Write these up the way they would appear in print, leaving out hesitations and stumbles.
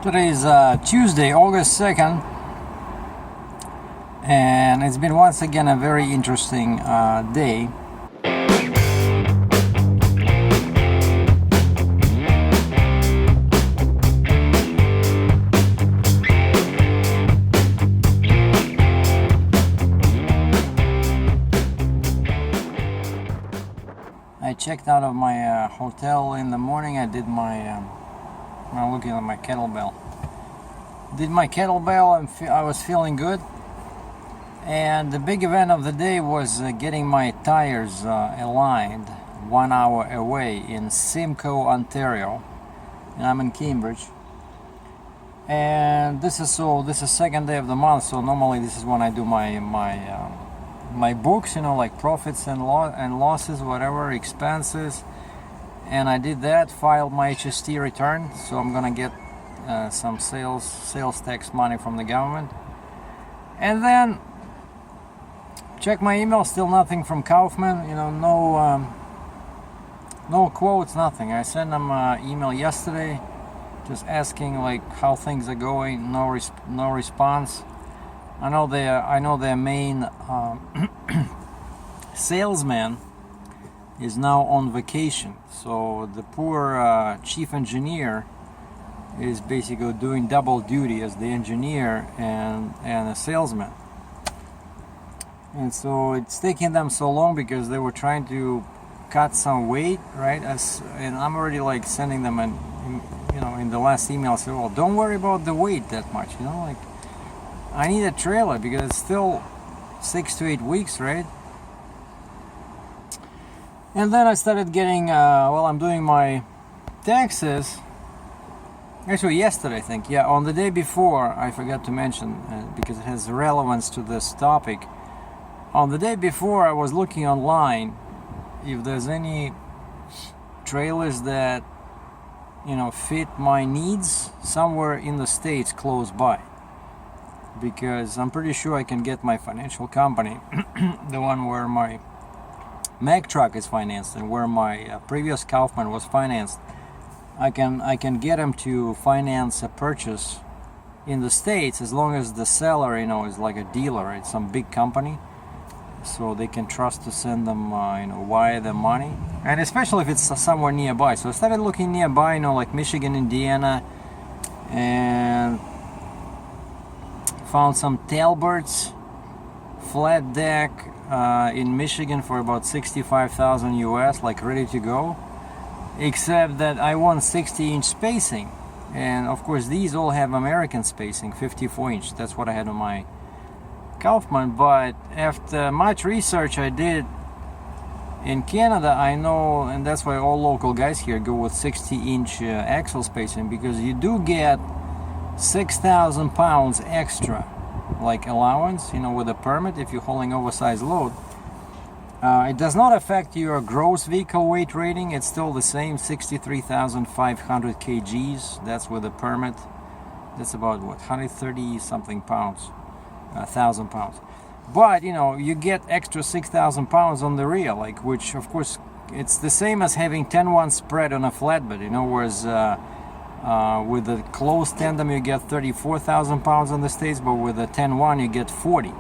Today is Tuesday, August 2nd, and it's been once again a very interesting day. I checked out of my hotel in the morning. I did my I'm looking at my kettlebell. Did my kettlebell and I was feeling good. And the big event of the day was getting my tires aligned 1 hour away in Simcoe, Ontario, and I'm in Cambridge. And this is second day of the month. So normally this is when I do my books, like profits and losses, whatever, expenses. And I did that, filed my HST return, so I'm gonna get some sales tax money from the government. And then check my email, still nothing from Kaufman, no quotes, nothing. I sent them an email yesterday just asking like how things are going, no response. I know their main salesman is now on vacation, so the poor chief engineer is basically doing double duty as the engineer and a salesman. And so it's taking them so long because they were trying to cut some weight, right? And I'm already like sending them in the last email, I said, well, don't worry about the weight that much, like I need a trailer because it's still 6 to 8 weeks, right? And then I started getting, I'm doing my taxes. Actually, yesterday, I think. Yeah, on the day before, I forgot to mention, because it has relevance to this topic. On the day before, I was looking online if there's any trailers that, fit my needs somewhere in the States close by. Because I'm pretty sure I can get my financial company, the one where my Mack truck is financed and where my previous Kaufman was financed, I can get him to finance a purchase in the States as long as the seller, is like a dealer, right? Some big company, so they can trust to send them, wire the money, and especially if it's somewhere nearby. So I started looking nearby, like Michigan, Indiana, and found some Talberts flat deck in Michigan for about 65,000 US, like ready to go, except that I want 60-inch spacing, and of course these all have American spacing, 54-inch. That's what I had on my Kaufman. But after much research I did in Canada, I know, and that's why all local guys here go with 60-inch axle spacing, because you do get 6,000 pounds extra, like allowance, with a permit if you're hauling oversized load. It does not affect your gross vehicle weight rating. It's still the same, 63,500 kgs. That's with a permit. That's about 130 something pounds, 1,000 pounds. But you get extra 6,000 pounds on the rear, which of course it's the same as having 10-1 spread on a flatbed, whereas with the closed tandem you get 34,000 pounds on the States, but with the 10-1 you get 40,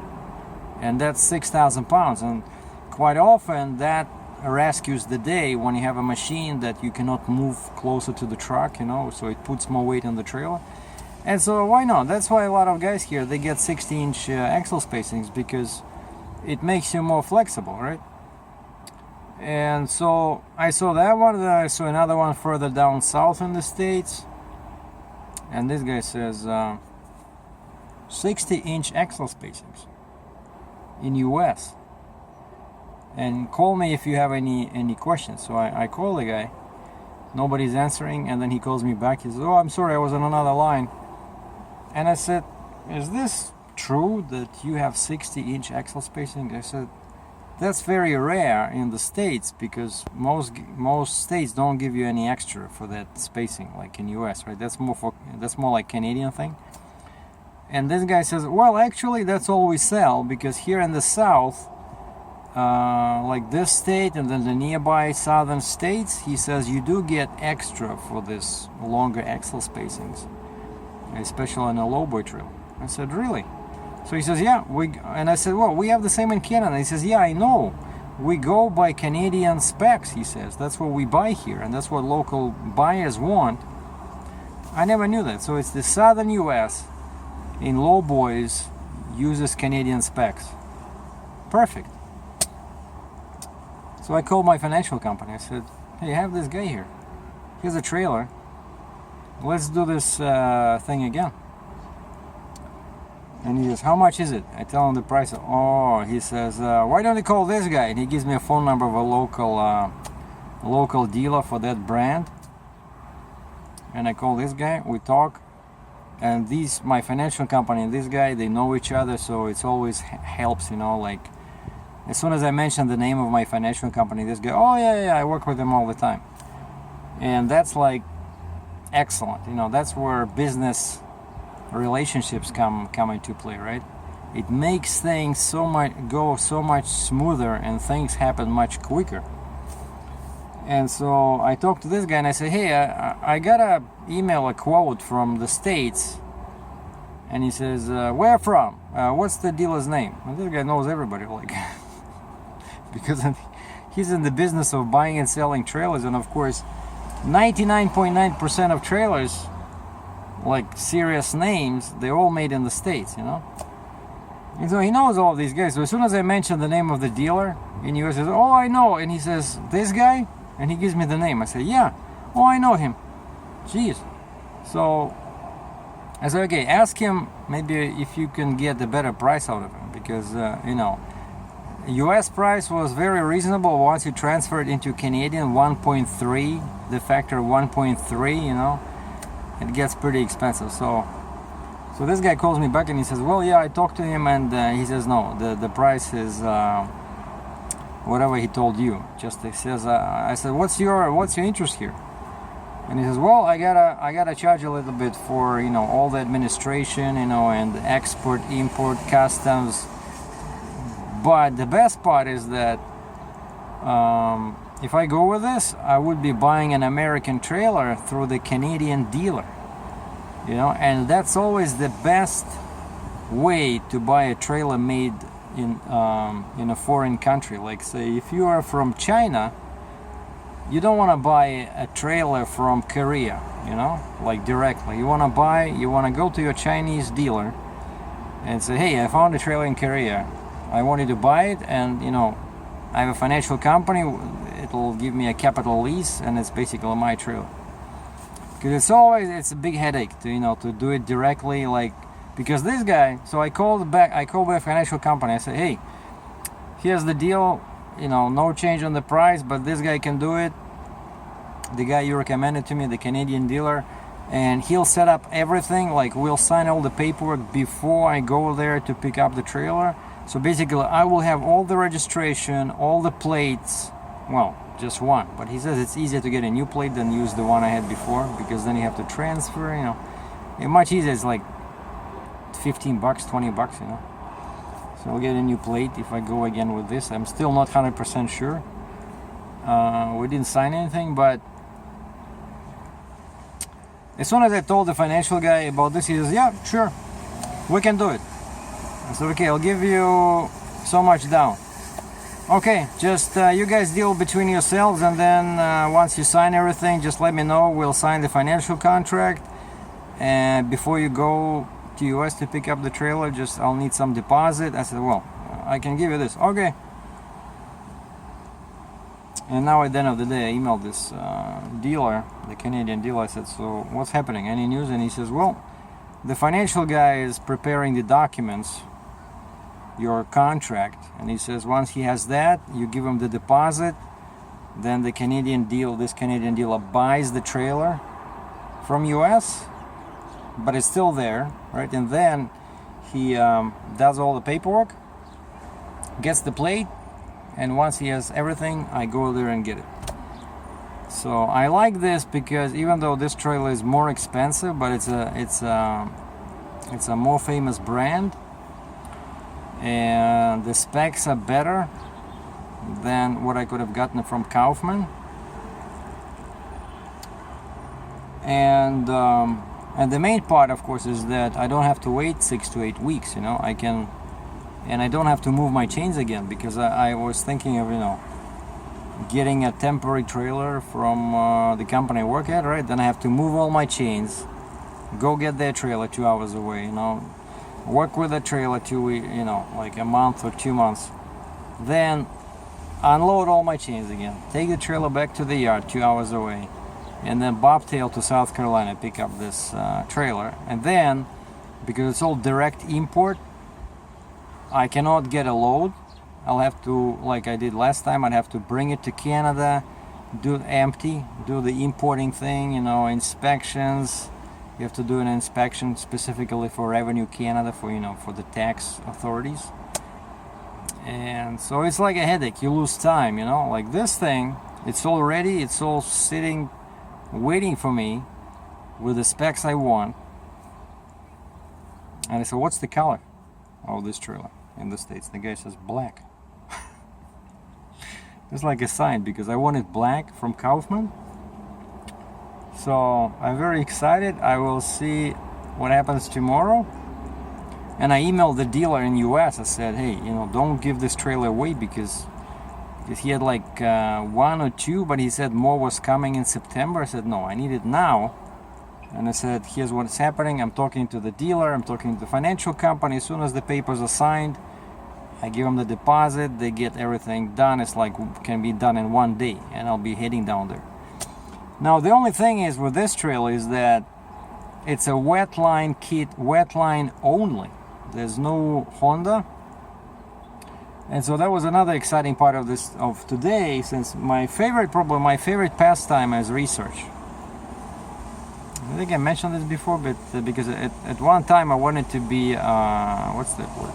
and that's 6,000 pounds. And quite often that rescues the day when you have a machine that you cannot move closer to the truck, so it puts more weight on the trailer. And so why not? That's why a lot of guys here, they get 60-inch axle spacings, because it makes you more flexible, right? And so I saw that one, then I saw another one further down south in the States, and this guy says 60-inch axle spacings in US. And call me if you have any questions. So I call the guy, nobody's answering, and then he calls me back. He says, oh, I'm sorry, I was on another line. And I said, is this true that you have 60-inch axle spacing? I said, that's very rare in the States, because most states don't give you any extra for that spacing, like in US, right? That's more like Canadian thing. And this guy says, well, actually that's all we sell, because here in the South, like this state and then the nearby southern states, he says you do get extra for this longer axle spacings. especially on a lowboy trail. I said, really? So he says, yeah. And I said, well, we have the same in Canada. He says, yeah, I know. We go by Canadian specs, he says. That's what we buy here, and that's what local buyers want. I never knew that. So it's the southern US in lowboys uses Canadian specs. Perfect. So I called my financial company. I said, hey, I have this guy here. Here's a trailer. Let's do this thing again. And he says, how much is it? I tell him the price. Oh, he says, why don't you call this guy? And he gives me a phone number of a local dealer for that brand. And I call this guy, we talk. And my financial company and this guy, they know each other, so it's always helps, like as soon as I mention the name of my financial company, this guy, oh yeah, I work with them all the time. And that's like excellent, that's where business relationships come into play, right? It makes things go so much smoother, and things happen much quicker. And so I talked to this guy and I said, hey, I got a quote from the States. And he says, where from? What's the dealer's name? And this guy knows everybody, because he's in the business of buying and selling trailers. And of course, 99.9% of trailers, serious names, they're all made in the States, And so he knows all these guys. So as soon as I mention the name of the dealer in the US, he says, oh, I know. And he says, this guy? And he gives me the name. I say, yeah. Oh, I know him. Jeez. So I said, okay, ask him maybe if you can get a better price out of him, because US price was very reasonable once you transfer it into Canadian 1.3, the factor 1.3, it gets pretty expensive. So this guy calls me back and he says, well, yeah, I talked to him, and he says, no, the price is whatever he told you. Just he says, I said, what's your interest here? And he says, well, I gotta charge a little bit for all the administration, and export, import, customs. But the best part is that if I go with this, I would be buying an American trailer through the Canadian dealer, and that's always the best way to buy a trailer made in a foreign country. Like, say, if you are from China, you don't want to buy a trailer from Korea, directly. You want to go to your Chinese dealer and say, hey, I found a trailer in Korea. I wanted to buy it, and I have a financial company. It'll give me a capital lease, and it's basically my trailer. Because it's a big headache to do it directly, because this guy. So I called my financial company. I said, hey, here's the deal. No change on the price, but this guy can do it. The guy you recommended to me, the Canadian dealer, and he'll set up everything. We'll sign all the paperwork before I go there to pick up the trailer. So basically, I will have all the registration, all the plates. Well, just one. But he says it's easier to get a new plate than use the one I had before, because then you have to transfer. It's much easier. It's like $15, $20. So I'll get a new plate if I go again with this. I'm still not 100% sure. We didn't sign anything, but as soon as I told the financial guy about this, he says, yeah, sure, we can do it. I said, okay, I'll give you so much down. Okay, just you guys deal between yourselves, and then once you sign everything, just let me know. We'll sign the financial contract, and before you go to US to pick up the trailer, I'll need some deposit. I said, well, I can give you this. Okay. And now at the end of the day, I emailed this dealer, the Canadian dealer. I said, so what's happening? Any news? And he says, well, the financial guy is preparing the documents, your contract. And he says, once he has that, you give him the deposit. Then this Canadian dealer buys the trailer from US, but it's still there, right? And then he does all the paperwork, gets the plate, and once he has everything, I go there and get it. So I like this because even though this trailer is more expensive, but it's a more famous brand, and the specs are better than what I could have gotten from Kaufman. And And the main part, of course, is that I don't have to wait 6 to 8 weeks, you know. I can, and I don't have to move my chains again, because I was thinking of, you know, getting a temporary trailer from the company I work at, right? Then I have to move all my chains, go get their trailer 2 hours away, you know, work with the trailer 2 weeks, you know, like a month or 2 months, then unload all my chains again, take the trailer back to the yard 2 hours away, and then bobtail to South Carolina, pick up this trailer. And then, because it's all direct import, I cannot get a load. I'll have to, like I did last time, I'd have to bring it to Canada, do it empty, do the importing thing, you know, inspections. You have to do an inspection specifically for Revenue Canada, for, you know, for the tax authorities. And so it's like a headache, you lose time, you know. Like this thing, it's all ready, it's all sitting, waiting for me with the specs I want. And I said, what's the color of this trailer in the States? The guy says black. It's like a sign, because I wanted black from Kaufman. So I'm very excited. I will see what happens tomorrow. And I emailed the dealer in US. I said, hey, you know, don't give this trailer away, because he had like 1 or 2, but he said more was coming in September. I said, no, I need it now. And I said, here's what's happening. I'm talking to the dealer, I'm talking to the financial company. As soon as the papers are signed, I give them the deposit, they get everything done. It's like, can be done in 1 day, and I'll be heading down there. Now, the only thing is with this trailer is that it's a wet line kit, wet line only. There's no Honda. And so that was another exciting part of this, of today, since my favorite pastime is research. I think I mentioned this before, but because at one time I wanted to be, what's that word?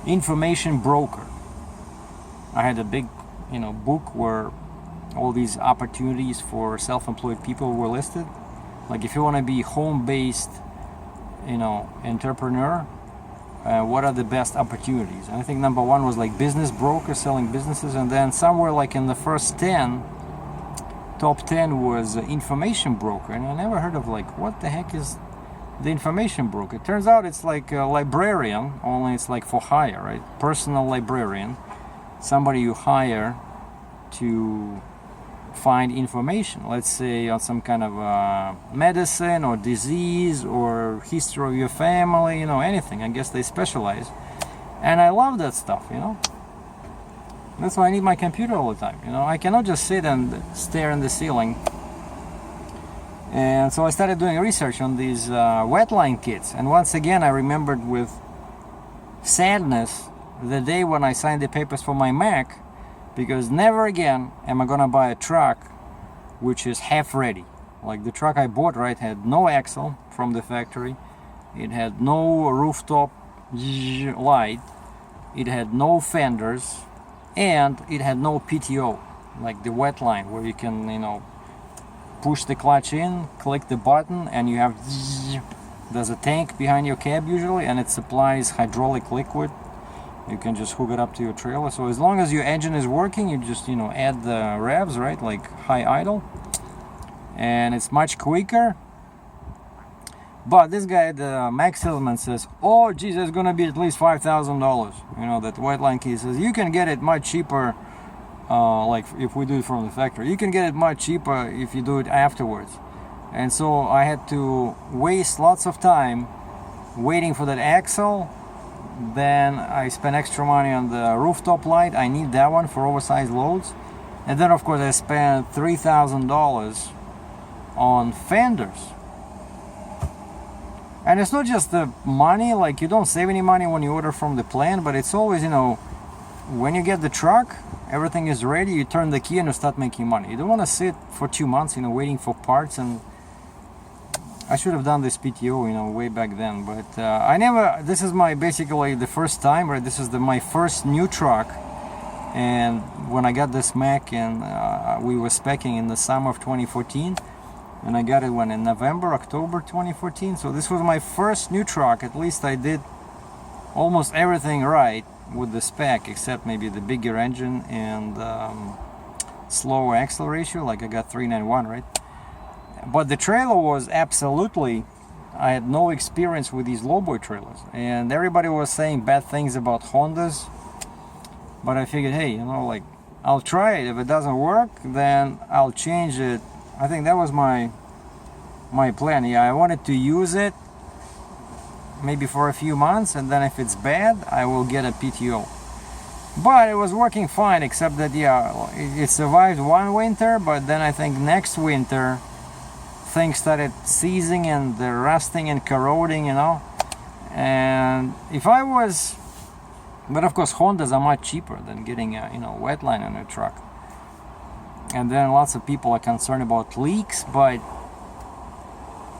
Information broker. I had a big, you know, book where all these opportunities for self-employed people were listed. Like, if you want to be home-based, you know, entrepreneur, what are the best opportunities? And I think number 1 was like business broker, selling businesses, and then somewhere like in the first 10, top 10 was information broker. And I never heard of, like, what the heck is the information broker? It turns out it's like a librarian, only it's like for hire, right? Personal librarian, somebody you hire to find information, let's say on some kind of medicine or disease or history of your family, you know, anything. I guess they specialize, and I love that stuff, you know. That's why I need my computer all the time, you know. I cannot just sit and stare in the ceiling. And so I started doing research on these wetline kits, and once again I remembered with sadness the day when I signed the papers for my Mac, because never again am I gonna buy a truck which is half ready. Like the truck I bought, right, had no axle from the factory, it had no rooftop light, it had no fenders, and it had no PTO, like the wetline, where you can, you know, push the clutch in, click the button, and you have, there's a tank behind your cab usually, and it supplies hydraulic liquid. You can just hook it up to your trailer. So as long as your engine is working, you just, you know, add the revs, right, like high idle, and it's much quicker. But this guy, the Mac salesman, says, oh geez, it's gonna be at least $5,000, you know, that wetline key. Says you can get it much cheaper, like if we do it from the factory, you can get it much cheaper if you do it afterwards. And so I had to waste lots of time waiting for that axle. Then I spent extra money on the rooftop light. I need that one for oversized loads. And then of course I spent $3,000 on fenders. And it's not just the money, like you don't save any money when you order from the plant, but it's always, you know, when you get the truck, everything is ready, you turn the key and you start making money. You don't want to sit for 2 months, you know, waiting for parts. And I should have done this PTO, you know, way back then, but I never, this is my, basically the first time, right? This is my first new truck. And when I got this Mac, and we were speccing in the summer of 2014, and I got it when in November, October 2014. So this was my first new truck. At least I did almost everything right with the spec, except maybe the bigger engine and slower axle ratio, like I got 391, right? But the trailer was absolutely, I had no experience with these lowboy trailers, and everybody was saying bad things about Hondas. But I figured, hey, you know, like, I'll try it. If it doesn't work, then I'll change it. I think that was my plan. Yeah, I wanted to use it maybe for a few months, and then if it's bad, I will get a PTO. But it was working fine, except that, yeah, it survived one winter, but then I think next winter things started seizing and rusting and corroding, you know. And if I was, but of course Hondas are much cheaper than getting a, you know, wet line on a truck. And then lots of people are concerned about leaks, but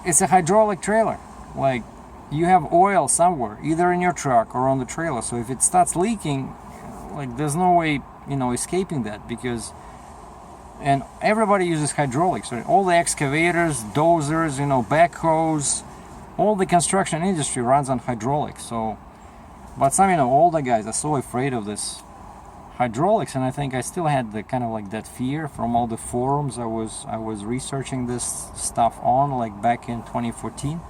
it's a hydraulic trailer. Like, you have oil somewhere, either in your truck or on the trailer. So if it starts leaking, like, there's no way, you know, escaping that, because, and everybody uses hydraulics, right? All the excavators, dozers, you know, backhoes, all the construction industry runs on hydraulics. So, but some, you know, older guys are so afraid of this hydraulics, and I think I still had the kind of like that fear from all the forums I was researching this stuff on, like back in 2014.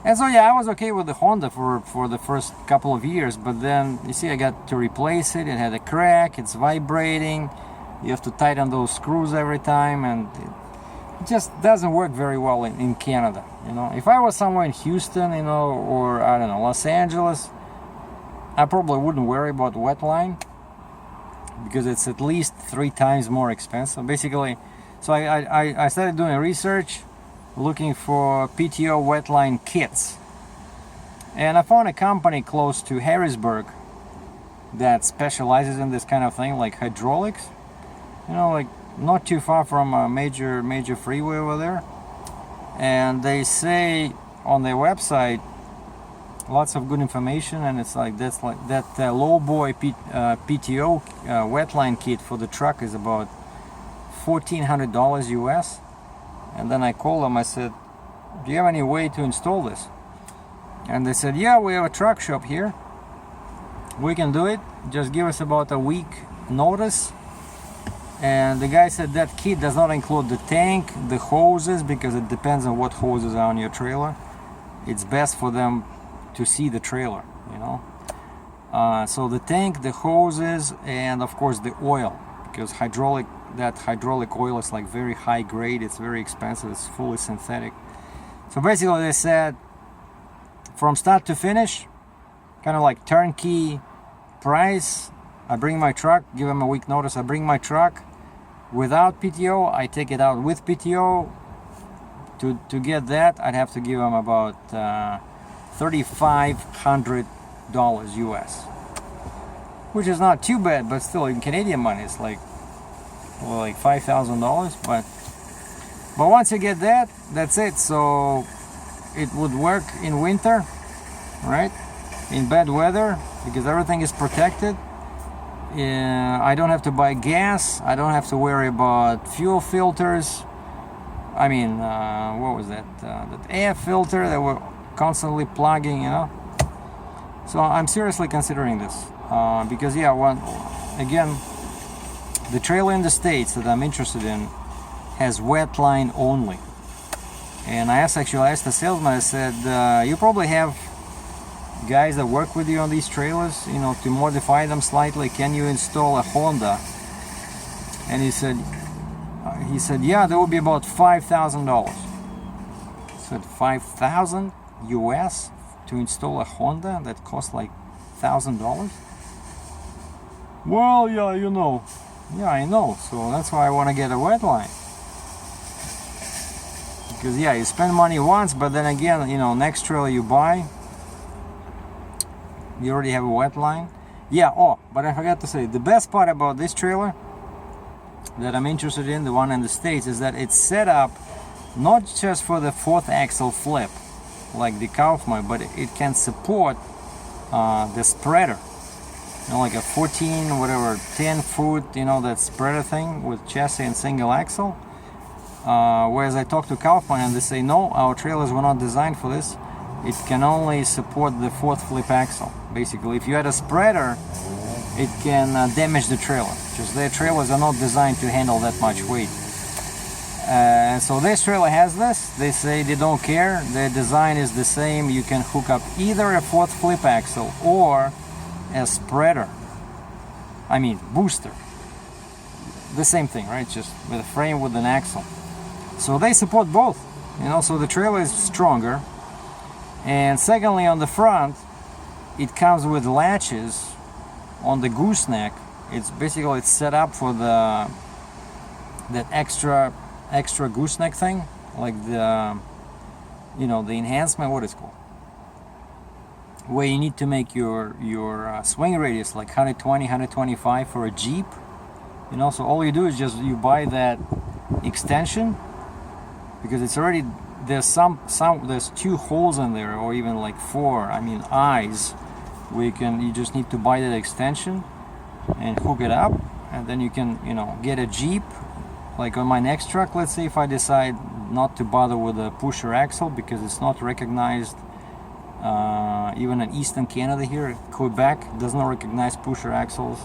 And so yeah, I was okay with the Honda for the first couple of years, but then you see I got to replace it. It had a crack, it's vibrating, you have to tighten those screws every time, and it just doesn't work very well in Canada, you know. If I was somewhere in Houston, you know, or I don't know, Los Angeles, I probably wouldn't worry about wet line, because it's at least 3 times more expensive. Basically, so I started doing research, looking for PTO wetline kits, and I found a company close to Harrisburg that specializes in this kind of thing, like hydraulics, you know, like not too far from a major freeway over there. And they say on their website lots of good information, and it's like that lowboy PTO wetline kit for the truck is about $1,400 US. And then I called them, I said, do you have any way to install this? And they said, yeah, we have a truck shop here, we can do it, just give us about a week notice. And the guy said that kit does not include the tank, the hoses, because it depends on what hoses are on your trailer. It's best for them to see the trailer, you know. So the tank, the hoses, and of course the oil, because that hydraulic oil is like very high grade, it's very expensive, it's fully synthetic. So basically they said from start to finish, kind of like turnkey price. I bring my truck, give them a week notice, I bring my truck without PTO, I take it out with PTO. To get that, I'd have to give them about $3,500 US, which is not too bad, but still in Canadian money it's like, well, like $5,000. But once you get that, that's it. So it would work in winter, right? In bad weather, because everything is protected. I don't have to buy gas, I don't have to worry about fuel filters. I mean, what was that? That air filter that we're constantly plugging, you know. So I'm seriously considering this, because yeah, again, the trailer in the States that I'm interested in has wet line only. And I asked the salesman, I said, you probably have guys that work with you on these trailers, you know, to modify them slightly. Can you install a Honda? And he said, yeah, that would be about $5,000. I said, 5,000 US to install a Honda that costs like $1,000? Well, yeah, you know. Yeah, I know. So that's why I want to get a wet line. Because yeah, you spend money once, but then again, you know, next trailer you buy, you already have a wet line. Yeah, oh, but I forgot to say, the best part about this trailer that I'm interested in, the one in the States, is that it's set up not just for the 4th axle flip like the Kaufman, but it can support the spreader, you know, like a 14 whatever 10 foot, you know, that spreader thing with chassis and single axle. Whereas I talked to Kaufman and they say, no, our trailers were not designed for this. It can only support the 4th flip axle. Basically, if you add a spreader, it can damage the trailer, because their trailers are not designed to handle that much weight. So this trailer has this. They say they don't care. The design is the same. You can hook up either a fourth flip axle or a spreader. I mean booster. The same thing, right? Just with a frame with an axle. So they support both. You know, so the trailer is stronger. And secondly, on the front, it comes with latches on the gooseneck. It's basically set up for that extra gooseneck thing, like the the enhancement. What is it called? Where you need to make your swing radius like 120, 125 for a Jeep. You know, so all you do is just you buy that extension, because it's already there's there's 2 holes in there, or even like 4. I mean eyes. You just need to buy that extension and hook it up, and then you can get a Jeep. Like on my next truck, let's say if I decide not to bother with a pusher axle because it's not recognized, even in Eastern Canada here, Quebec does not recognize pusher axles.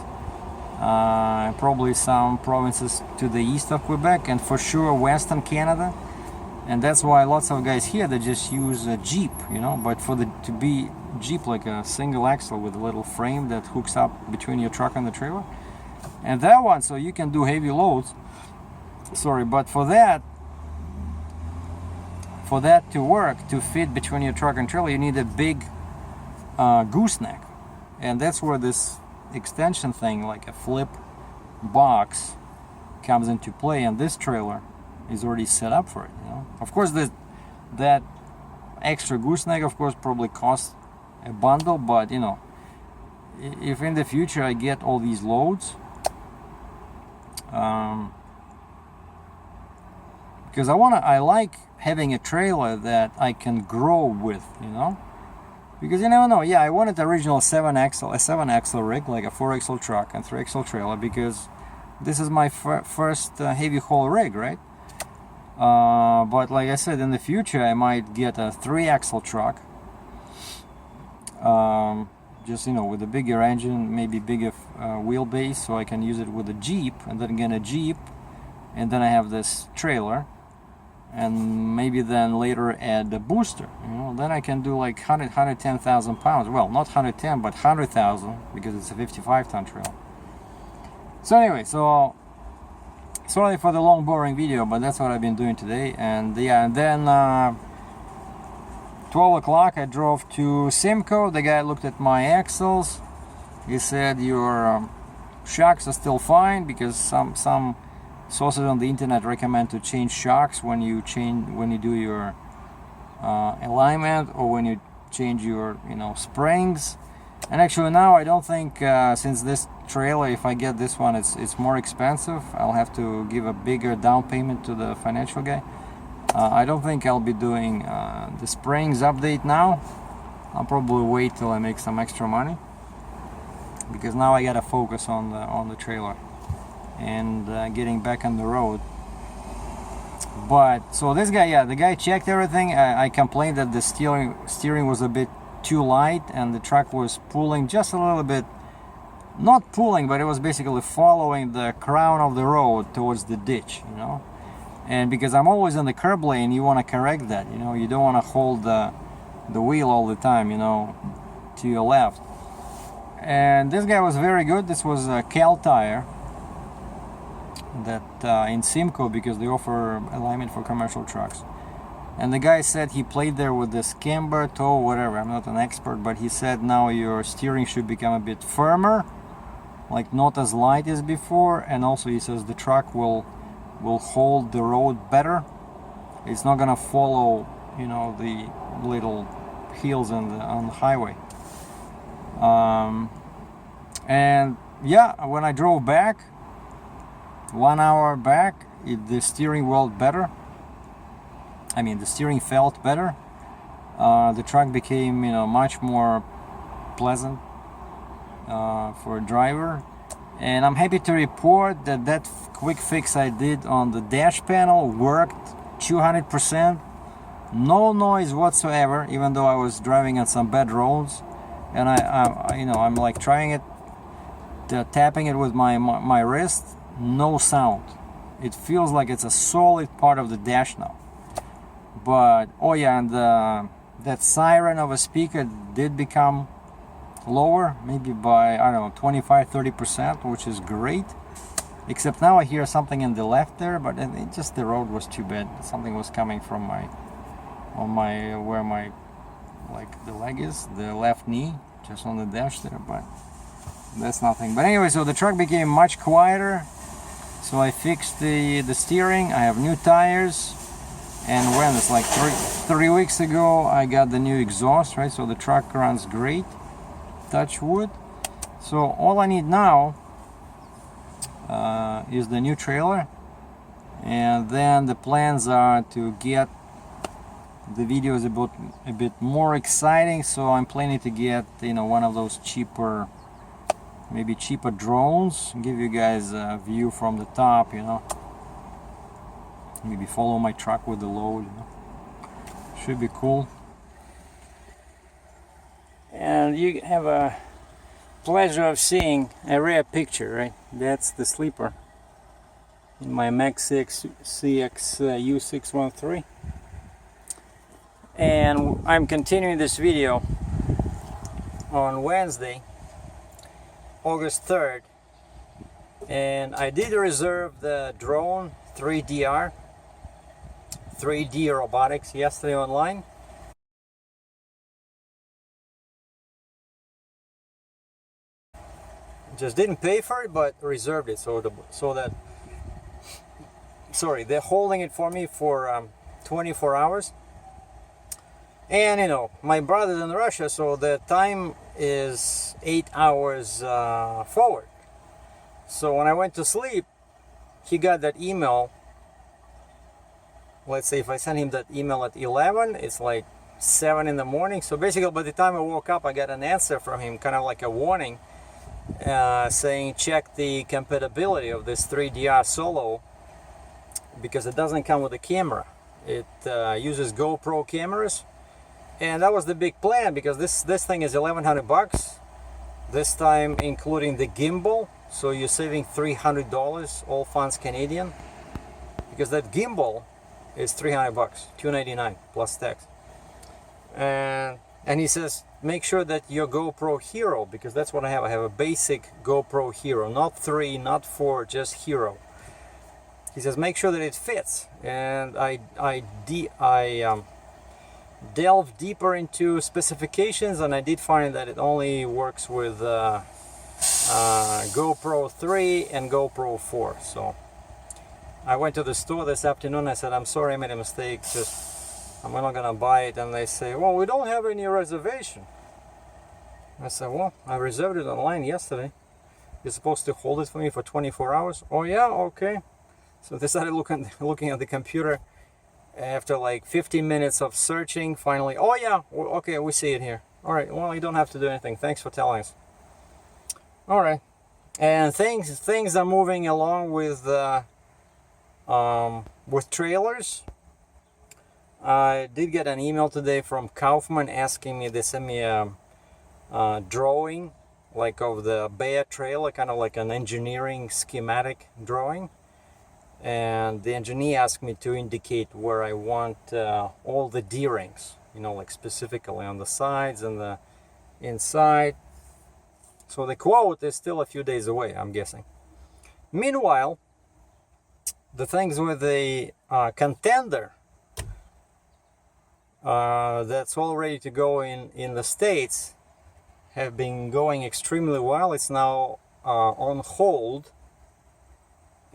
Probably some provinces to the east of Quebec, and for sure Western Canada. And that's why lots of guys here, they just use a Jeep, but to be Jeep, like a single axle with a little frame that hooks up between your truck and the trailer. And that one, so you can do heavy loads. Sorry, but for that to work, to fit between your truck and trailer, you need a big gooseneck. And that's where this extension thing, like a flip box, comes into play, and this trailer is already set up for it. Of course, that extra gooseneck, of course, probably costs a bundle, but if in the future I get all these loads, because I like having a trailer that I can grow with, because you never know. Yeah, I wanted the original 7-axle rig, like a 4-axle truck and 3-axle trailer, because this is my first heavy haul rig, right? But like I said, in the future I might get a 3-axle truck, just with a bigger engine, maybe bigger wheelbase, so I can use it with a Jeep, and then again a Jeep, and then I have this trailer, and maybe then later add the booster. Then I can do like 110,000 pounds. Well, not 110, but 100,000, because it's a 55-ton trailer. So anyway, so sorry for the long boring video, but that's what I've been doing today. And yeah, and then 12 o'clock I drove to Simcoe. The guy looked at my axles. He said your shocks are still fine, because some sources on the internet recommend to change shocks when you do your alignment, or when you change your springs. And actually now I don't think, since this trailer, if I get this one, it's more expensive. I'll have to give a bigger down payment to the financial guy. I don't think I'll be doing the springs update now. I'll probably wait till I make some extra money, because now I gotta focus on the trailer and getting back on the road. But so this guy, yeah, the guy checked everything. I complained that the steering was a bit too light, and the truck was pulling just a little bit, not pulling, but it was basically following the crown of the road towards the ditch, and because I'm always in the curb lane, you want to correct that, you don't want to hold the wheel all the time, to your left. And this guy was very good. This was a Cal Tire, that in Simcoe, because they offer alignment for commercial trucks. And the guy said he played there with this camber, toe, whatever. I'm not an expert, but he said now your steering should become a bit firmer, like not as light as before. And also he says the truck will hold the road better. It's not gonna follow, the little hills on the highway. And yeah, when I drove back, 1 hour back, the steering felt better. The steering felt better. The truck became, much more pleasant for a driver. And I'm happy to report that quick fix I did on the dash panel worked 200%. No noise whatsoever, even though I was driving on some bad roads. And I'm like trying it, tapping it with my wrist. No sound, it feels like it's a solid part of the dash now. But oh yeah, and that siren of a speaker did become lower, maybe by, I don't know, 25-30%, which is great. Except now I hear something in the left there, but just the road was too bad. Something was coming from where my, like, the leg is, the left knee, just on the dash there, but that's nothing. But anyway, so the truck became much quieter. So I fixed the steering. I have new tires. And when it's like three weeks ago, I got the new exhaust, right? So the truck runs great, touch wood. So all I need now is the new trailer, and then the plans are to get the videos a bit more exciting. So I'm planning to get, you know, one of those cheaper, maybe cheaper drones, give you guys a view from the top, you know. Maybe follow my truck with the load, you know. Should be cool. And you have a pleasure of seeing a rare picture, right? That's the sleeper in my Max 6 CX U613. And I'm continuing this video on Wednesday, August 3rd. And I did reserve the drone 3D Robotics yesterday online. Just didn't pay for it, but reserved it, so that they're holding it for me for 24 hours. And you know, my brother's in Russia, so the time is 8 hours forward. So when I went to sleep, he got that email. Let's say if I send him that email at 11, it's like 7 in the morning. So basically by the time I woke up, I got an answer from him, kind of like a warning, saying check the compatibility of this 3DR Solo, because it doesn't come with a camera. It uses GoPro cameras, and that was the big plan, because this thing is $1,100 this time, including the gimbal. So you're saving $300, all funds Canadian, because that gimbal is $300, $299 plus tax. And he says make sure that your GoPro Hero, because that's what I have. I have a basic GoPro Hero, not 3, not 4, just Hero. He says make sure that it fits. And I delved deeper into specifications, and I did find that it only works with GoPro 3 and GoPro 4. So I went to the store this afternoon. I said, I'm sorry, I made a mistake, I'm not gonna buy it. And they say, well, we don't have any reservation. I said, well, I reserved it online yesterday. You're supposed to hold it for me for 24 hours. Oh yeah, okay. So they started looking at the computer. After like 15 minutes of searching, finally, oh yeah, okay, we see it here. All right, well, you don't have to do anything. Thanks for telling us. All right, and things are moving along with trailers. I did get an email today from Kaufman asking me, they sent me a drawing, like of the Bear trailer, kind of like an engineering schematic drawing. And the engineer asked me to indicate where I want all the D-rings, you know, like specifically on the sides and the inside. So the quote is still a few days away, I'm guessing. Meanwhile, the things with the contender that's all ready to go in the States have been going extremely well. It's now on hold.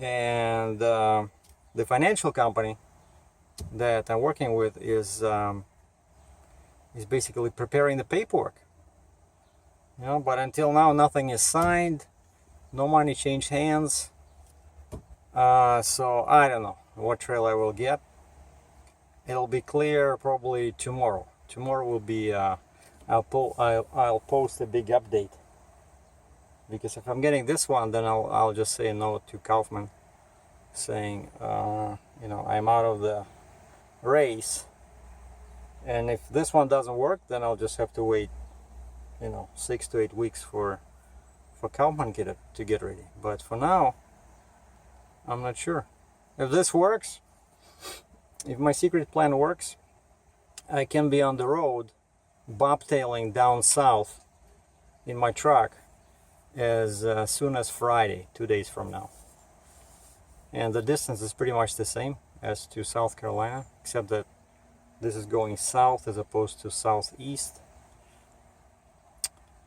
And the financial company that I'm working with is basically preparing the paperwork. You know, but until now, nothing is signed, no money changed hands. So I don't know what trailer I will get. It'll be clear probably tomorrow. Tomorrow will be I'll post a big update. Because if I'm getting this one, then I'll just say no to Kaufman, saying, you know, I'm out of the race. And if this one doesn't work, then I'll just have to wait, you know, 6 to 8 weeks for Kaufman to get ready. But for now, I'm not sure. if this works, if my secret plan works, I can be on the road bobtailing down south in my truck as soon as Friday, 2 days from now. And the distance is pretty much the same as to South Carolina, except that this is going south as opposed to southeast.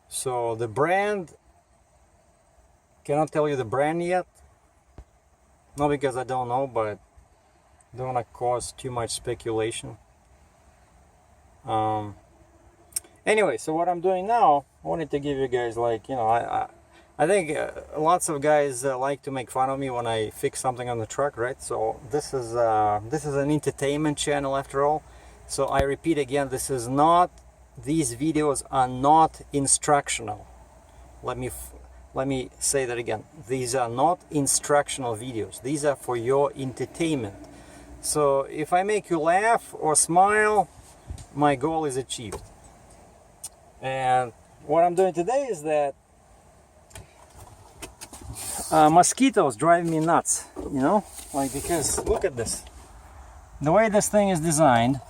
So the brand, cannot tell you the brand yet, not because I don't know, but don't want to cause too much speculation. Anyway, so what I'm doing now, I wanted to give you guys, like, you know, I think lots of guys like to make fun of me when I fix something on the truck, right? So this is an entertainment channel after all. So I repeat again, these videos are not instructional. Let me say that again. These are not instructional videos. These are for your entertainment. So if I make you laugh or smile, my goal is achieved. And what I'm doing today is that mosquitoes drive me nuts, you know, like, because look at this, the way this thing is designed.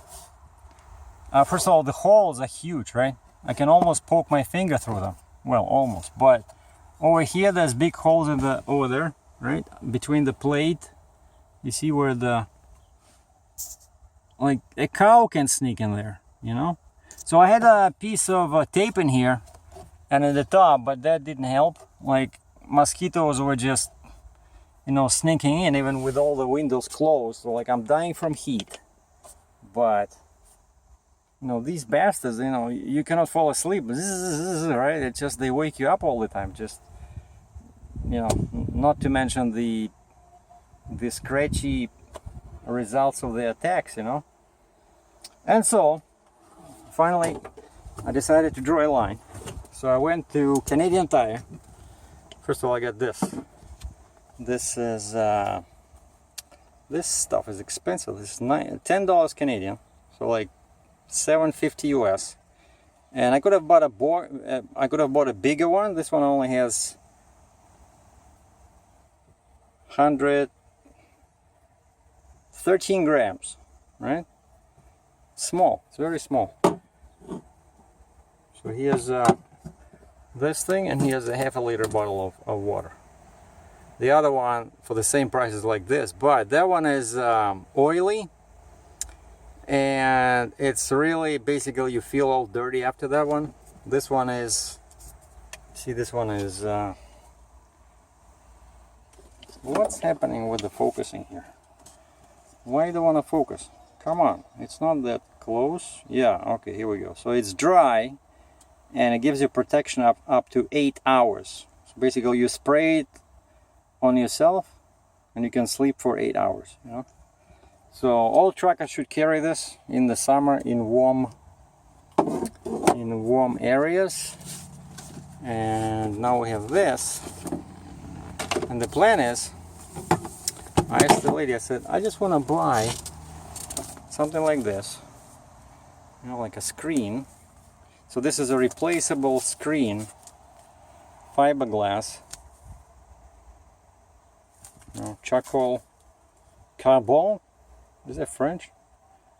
First of all, the holes are huge, right? I can almost poke my finger through them. Well, almost. But over here, there's big holes over there, right, between the plate. You see where like a cow can sneak in there, you know. So I had a piece of tape in here and at the top, but that didn't help. Like, mosquitoes were just, you know, sneaking in even with all the windows closed. So like, I'm dying from heat. But you know, these bastards, you know, you cannot fall asleep, right? It's just, they wake you up all the time. Just, you know, not to mention the scratchy results of the attacks, you know. And so finally I decided to draw a line. So I went to Canadian Tire. First of all, I got this. This is this stuff is expensive. This is $10 Canadian, so like $7.50 US. And I could have bought a bigger one. This one only has 113 grams, right? Small. It's very small. So here's this thing, and here's a half a liter bottle of water. The other one for the same price is like this, but that one is oily, and it's really, basically, you feel all dirty after that one. This one is, see, this one is what's happening with the focusing here? Why do you want to focus? Come on, it's not that close. Yeah, okay, here we go. So it's dry, and it gives you protection up to 8 hours. So basically, you spray it on yourself and you can sleep for 8 hours, you know. So all truckers should carry this in the summer in warm areas. And now we have this, and the plan is, I asked the lady, I said, I just want to buy something like this, you know, like a screen. So this is a replaceable screen, fiberglass, you know, charcoal carbon. Is that French?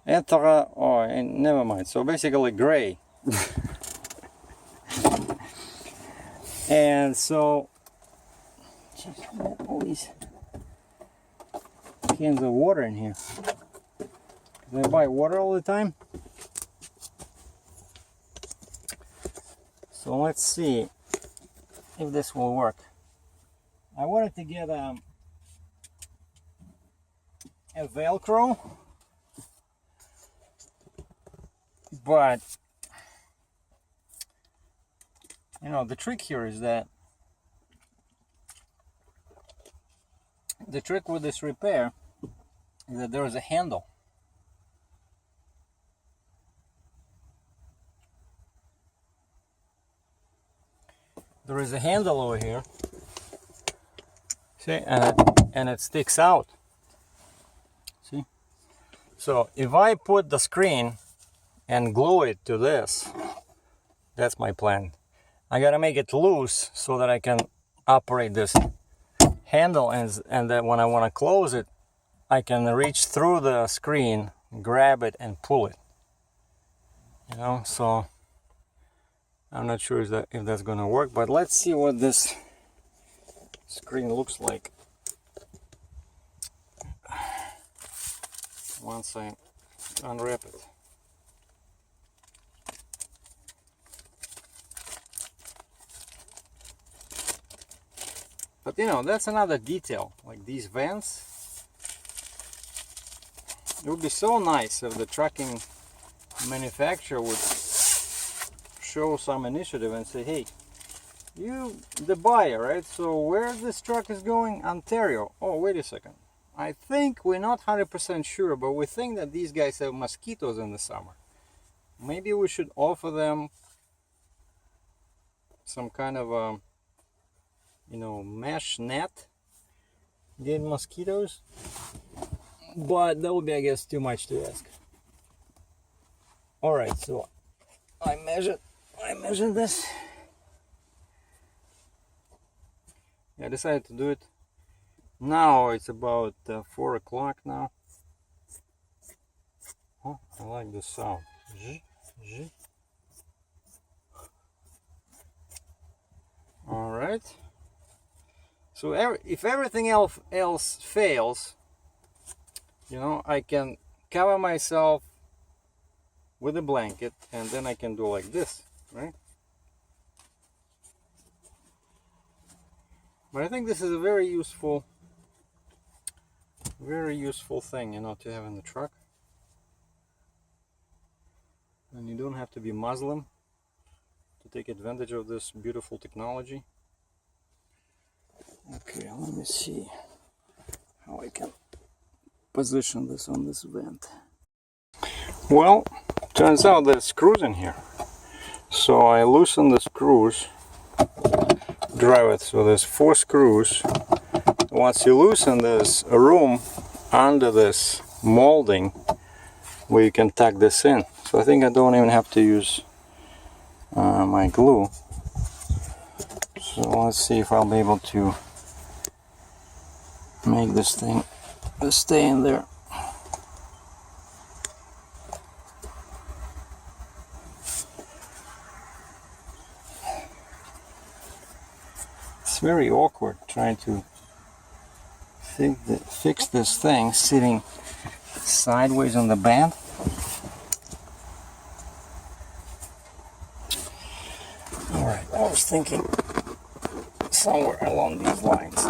Oh, never mind. So basically gray. And so, all these cans of water in here. I buy water all the time. So let's see if this will work. I wanted to get a Velcro, but you know, the trick here is that the trick with this repair is that there is a handle. There is a handle over here, see, and it sticks out. See? So if I put the screen and glue it to this, that's my plan. I gotta make it loose so that I can operate this handle, and then when I want to close it, I can reach through the screen, grab it and pull it, you know. So I'm not sure if that's gonna work, but let's see what this screen looks like once I unwrap it. But you know, that's another detail, like these vents. It would be so nice if the trucking manufacturer would show some initiative and say, hey, you, the buyer, right? So where this truck is going? Ontario. Oh, wait a second. I think we're not 100% sure, but we think that these guys have mosquitoes in the summer. Maybe we should offer them some kind of you know, mesh net against mosquitoes. But that would be, I guess, too much to ask. All right, so I measured this. I decided to do it now. It's about 4 o'clock now. Oh, I like the sound. All right. So if everything else fails, you know, I can cover myself with a blanket, and then I can do like this, right? But I think this is a very useful thing, you know, to have in the truck. And you don't have to be Muslim to take advantage of this beautiful technology. Okay, let me see how I can position this on this vent. Well, turns out there's screws in here. So I loosen the screws, drive it. So there's 4 screws. Once you loosen, there's a room under this molding where you can tuck this in. So I think I don't even have to use my glue. So let's see if I'll be able to make this thing stay in there. It's very awkward trying to fix this thing sitting sideways on the bed. Alright, I was thinking somewhere along these lines.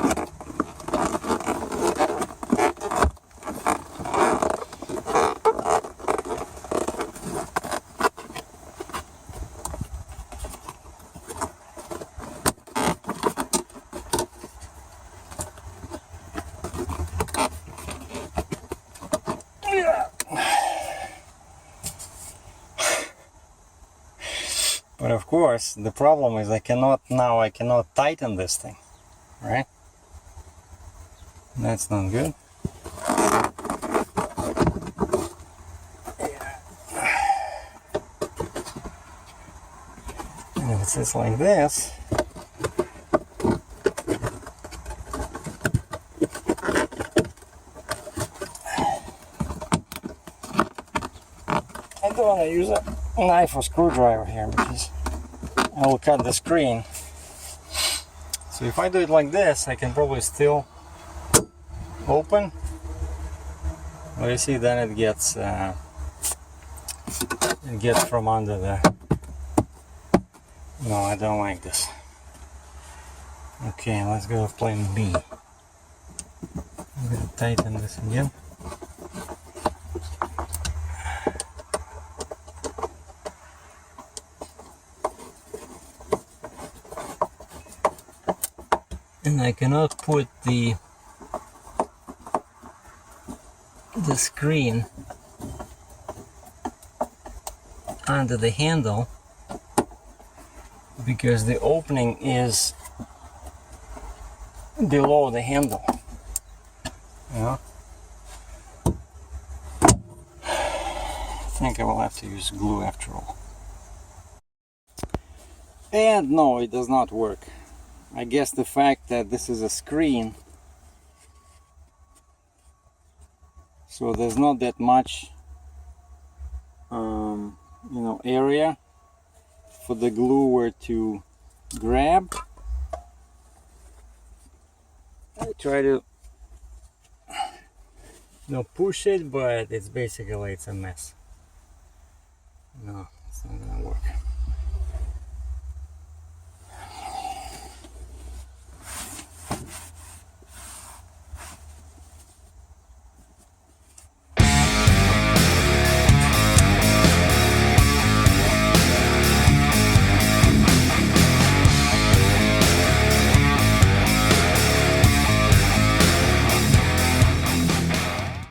But of course, the problem is I cannot tighten this thing, right? That's not good. And if it sits like this, I don't want to use a knife or screwdriver here because I will cut the screen. So if I do it like this, I can probably still open. But you see, then it gets from under the. No, I don't like this. Okay, let's go to plan B. I'm going to tighten this again. And I cannot put the screen under the handle because the opening is below the handle. Yeah. I think I will have to use glue after all. And no, it does not work. I guess the fact that this is a screen so there's not that much area for the glue where to grab. I try to push it, but it's a mess. No, it's not gonna work.